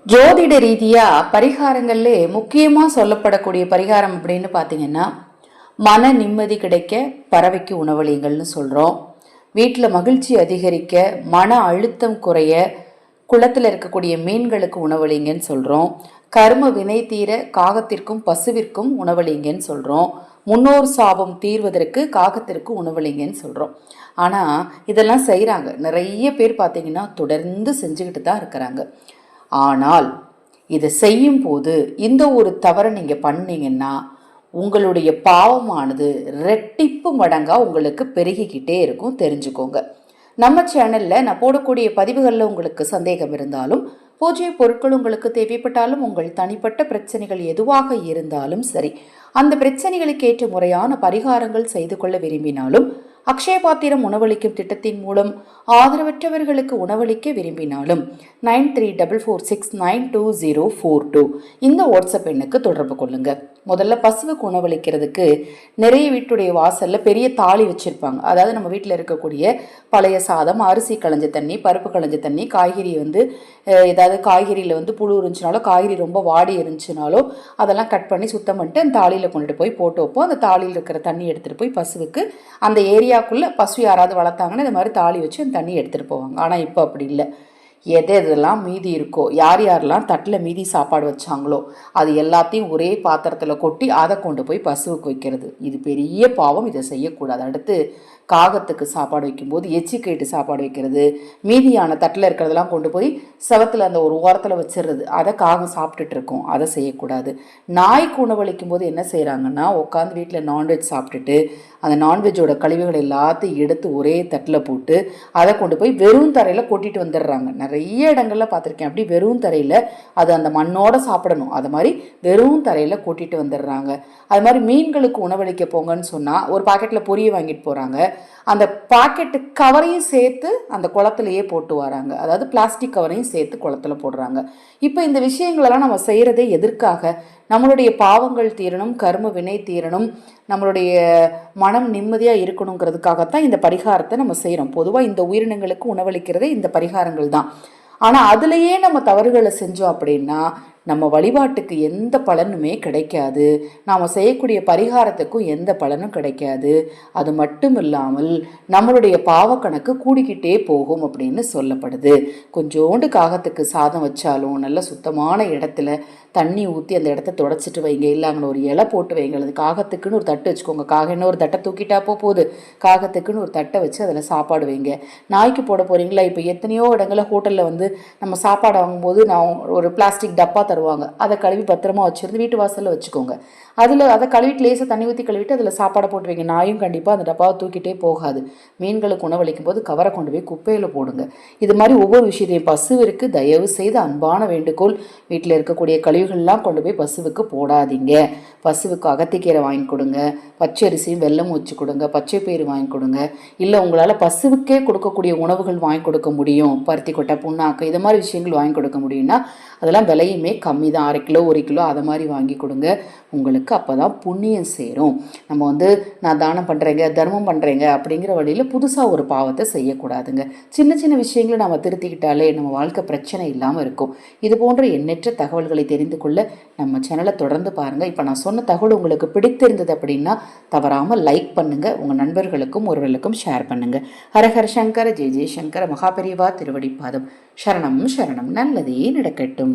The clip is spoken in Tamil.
ஜோதிட ரீதியா பரிகாரங்கள்ல முக்கியமா சொல்லப்படக்கூடிய பரிகாரம் அப்படின்னு பாத்தீங்கன்னா, மன நிம்மதி கிடைக்க பறவைக்கு உணவளிங்கள்னு சொல்றோம். வீட்டில் மகிழ்ச்சி அதிகரிக்க, மன அழுத்தம் குறைய குளத்தில் இருக்கக்கூடிய மீன்களுக்கு உணவளிங்கன்னு சொல்றோம். கர்ம வினை தீர காகத்திற்கும் பசுவிற்கும் உணவளிங்கன்னு சொல்றோம். முன்னோர் சாபம் தீர்வதற்கு காகத்திற்கு உணவளிங்கன்னு சொல்றோம். ஆனா இதெல்லாம் செய்யறாங்க, நிறைய பேர் பார்த்தீங்கன்னா தொடர்ந்து செஞ்சுக்கிட்டு தான் இருக்கிறாங்க. ஆனால் இதை செய்யும் போது இந்த ஒரு தவறை நீங்கள் பண்ணீங்கன்னா உங்களுடைய பாவமானது ரெட்டிப்பு மடங்காக உங்களுக்கு பெருகிக்கிட்டே இருக்கும், தெரிஞ்சுக்கோங்க. நம்ம சேனலில் நான் போடக்கூடிய பதிவுகளில் உங்களுக்கு சந்தேகம் இருந்தாலும், பூஜை பொருட்கள் உங்களுக்கு தேவைப்பட்டாலும், உங்கள் தனிப்பட்ட பிரச்சனைகள் எதுவாக இருந்தாலும் சரி, அந்த பிரச்சனைகளுக்கு ஏற்ற முறையான பரிகாரங்கள் செய்து கொள்ள விரும்பினாலும், அக்ஷய பாத்திரம் உணவளிக்கும் திட்டத்தின் மூலம் ஆதரவற்றவர்களுக்கு உணவளிக்க விரும்பினாலும் 9344692042 இந்த வாட்ஸ்அப் எண்ணுக்கு தொடர்பு கொள்ளுங்க. முதல்ல பசுவுக்கு உணவளிக்கிறதுக்கு நிறைய வீட்டுடைய வாசல்ல பெரிய தாலி வச்சிருப்பாங்க. அதாவது நம்ம வீட்டில் இருக்கக்கூடிய பழைய சாதம், அரிசி களைஞ்ச தண்ணி, பருப்பு களைஞ்ச தண்ணி, காய்கறி ஏதாவது காய்கறியில் புழு இருந்துச்சுனாலோ, காய்கறி ரொம்ப வாடி இருந்துச்சுனாலோ அதெல்லாம் கட் பண்ணி சுத்தம் பண்ணிட்டு அந்த தாலியில் கொண்டுட்டு போய் போட்டு வைப்போம். அந்த தாலியில் இருக்கிற தண்ணி எடுத்துகிட்டு போய் பசுவுக்கு, அந்த ஏரியாக்குள்ளே பசு யாராவது வளர்த்தாங்கன்னா இந்த மாதிரி தாலி வச்சு அந்த தண்ணி எடுத்துகிட்டு போவாங்க. ஆனால் இப்போ அப்படி இல்லை. எதெல்லாம் மீதி இருக்கோ, யார் யாரெல்லாம் தட்டில் மீதி சாப்பாடு வச்சாங்களோ அது எல்லாத்தையும் ஒரே பாத்திரத்தில் கொட்டி அதை கொண்டு போய் பசுவுக்கு வைக்கிறது. இது பெரிய பாவம், இதை செய்யக்கூடாது. அடுத்து காகத்துக்கு சாப்பாடு வைக்கும்போது எச்சிக்கைட்டு சாப்பாடு வைக்கிறது, மீதியான தட்டில் இருக்கிறதெல்லாம் கொண்டு போய் செவத்தில் அந்த ஒரு ஓரத்தில் வச்சிடுறது, அதை காகம் சாப்பிட்டுட்டு இருக்கோம், அதை செய்யக்கூடாது. நாய்க்கு உணவளிக்கும் போது என்ன செய்கிறாங்கன்னா, உட்காந்து வீட்டில் நான்வெஜ் சாப்பிட்டுட்டு அந்த நான்வெஜ்ஜோட கழிவுகள் எல்லாத்தையும் எடுத்து ஒரே தட்டில் போட்டு அதை கொண்டு போய் வெறும் தரையில் கொட்டிட்டு வந்துடுறாங்க. நிறைய இடங்கள்ல பார்த்துருக்கேன். அப்படி வெறும் தரையில் அது அந்த மண்ணோட சாப்பிடணும், அது மாதிரி வெறும் தரையில் கொட்டிட்டு வந்துடுறாங்க. அது மாதிரி மீன்களுக்கு உணவளிக்க போங்கன்னு சொன்னால் ஒரு பாக்கெட்டில் பொரிய வாங்கிட்டு போகிறாங்க, அந்த பாக்கெட்டு கவரையும் சேர்த்து அந்த குளத்துலையே போட்டு வராங்க. அதாவது பிளாஸ்டிக் கவரையும் சேர்த்து குளத்துல போடுறாங்க. இப்போ இந்த விஷயங்களெல்லாம் நம்ம செய்கிறதே எதற்காக? நம்மளுடைய பாவங்கள் தீரணும், கர்ம வினை தீரணும், நம்மளுடைய மனம் நிம்மதியாக இருக்கணுங்கிறதுக்காகத்தான் இந்த பரிகாரத்தை நம்ம செய்கிறோம். பொதுவாக இந்த உயிரினங்களுக்கு உணவளிக்கிறதே இந்த பரிகாரங்கள் தான். ஆனால் அதுலேயே நம்ம தவறுகளை செஞ்சோம் அப்படின்னா நம்ம வழிபாட்டுக்கு எந்த பலனுமே கிடைக்காது, நாம் செய்யக்கூடிய பரிகாரத்துக்கும் எந்த பலனும் கிடைக்காது. அது மட்டும் இல்லாமல் நம்மளுடைய பாவக்கணக்கு கூடிக்கிட்டே போகும் அப்படின்னு சொல்லப்படுது. கொஞ்சோண்டு காகத்துக்கு சாதம் வச்சாலும் நல்ல சுத்தமான இடத்துல தண்ணி ஊற்றி அந்த இடத்த தொடச்சிட்டு வைங்க, இல்லைங்கன்னு ஒரு இலை போட்டு வைங்க. அது காகத்துக்குன்னு ஒரு தட்டு வச்சுக்கோங்க. காகம் ஒரு தட்டை தூக்கிட்டா போகுது, காகத்துக்குன்னு ஒரு தட்டை வச்சு அதில் சாப்பாடு வைங்க. நாய்க்கு போட போகிறீங்களா? இப்போ எத்தனையோ இடங்களில் ஹோட்டலில் நம்ம சாப்பாடு வாங்கும்போது நான் ஒரு பிளாஸ்டிக் டப்பா தருவாங்க, அதை கழுவி பத்திரமா வச்சுருந்து வீட்டு வாசலில் வச்சுக்கோங்க. அதை கழுவிட்டு லேசாக தண்ணி ஊற்றி கழுவிட்டு அதில் சாப்பாடை போட்டு வைங்க. நாயும் கண்டிப்பாக அந்த டப்பாவை தூக்கிட்டே போகாது. மீன்களுக்கு உணவளிக்கும் போது கவரை கொண்டு போய் குப்பையில் போடுங்க. இது மாதிரி ஒவ்வொரு விஷயத்தையும் பசுவிற்கு தயவு செய்து அன்பான வேண்டுகோள், வீட்டில் இருக்கக்கூடிய கழிவுகள்லாம் கொண்டு போய் பசுவுக்கு போடாதீங்க. பசுவுக்கு அகத்திக்கீரை வாங்கி கொடுங்க, பச்சரிசியும் வெல்லமும் வச்சு கொடுங்க, பச்சை பயிறு வாங்கி கொடுங்க. இல்லை உங்களால் பசுவுக்கே கொடுக்கக்கூடிய உணவுகள் வாங்கி கொடுக்க முடியும், பருத்தி கொட்டை, புண்ணாக்கு, இது மாதிரி விஷயங்கள் வாங்கி கொடுக்க முடியும்னா அதெல்லாம் விலையுமே கம்மி தான். 1/2 கிலோ 1 கிலோ அதை மாதிரி வாங்கி கொடுங்க. உங்களுக்கு அப்போ தான் புண்ணியம் சேரும். நம்ம நான் தானம் பண்ணுறேங்க, தர்மம் பண்ணுறேங்க அப்படிங்கிற வழியில் புதுசாக ஒரு பாவத்தை செய்யக்கூடாதுங்க. சின்ன சின்ன விஷயங்களை நம்ம திருத்திக்கிட்டாலே நம்ம வாழ்க்கை பிரச்சனை இல்லாமல் இருக்கும். இது போன்ற எண்ணற்ற தகவல்களை தெரிந்து கொள்ள நம்ம சேனலை தொடர்ந்து பாருங்கள். இப்போ நான் சொன்ன தகவல் உங்களுக்கு பிடித்திருந்தது அப்படின்னா தவறாமல் லைக் பண்ணுங்கள், உங்கள் நண்பர்களுக்கும் ஒருவர்களுக்கும் ஷேர் பண்ணுங்கள். ஹரஹர சங்கர, ஜெய ஜெயசங்கர, மகாபெரிவா திருவடிப்பாதம். சரணம் சரணம். நல்லதே நடக்கட்டும்.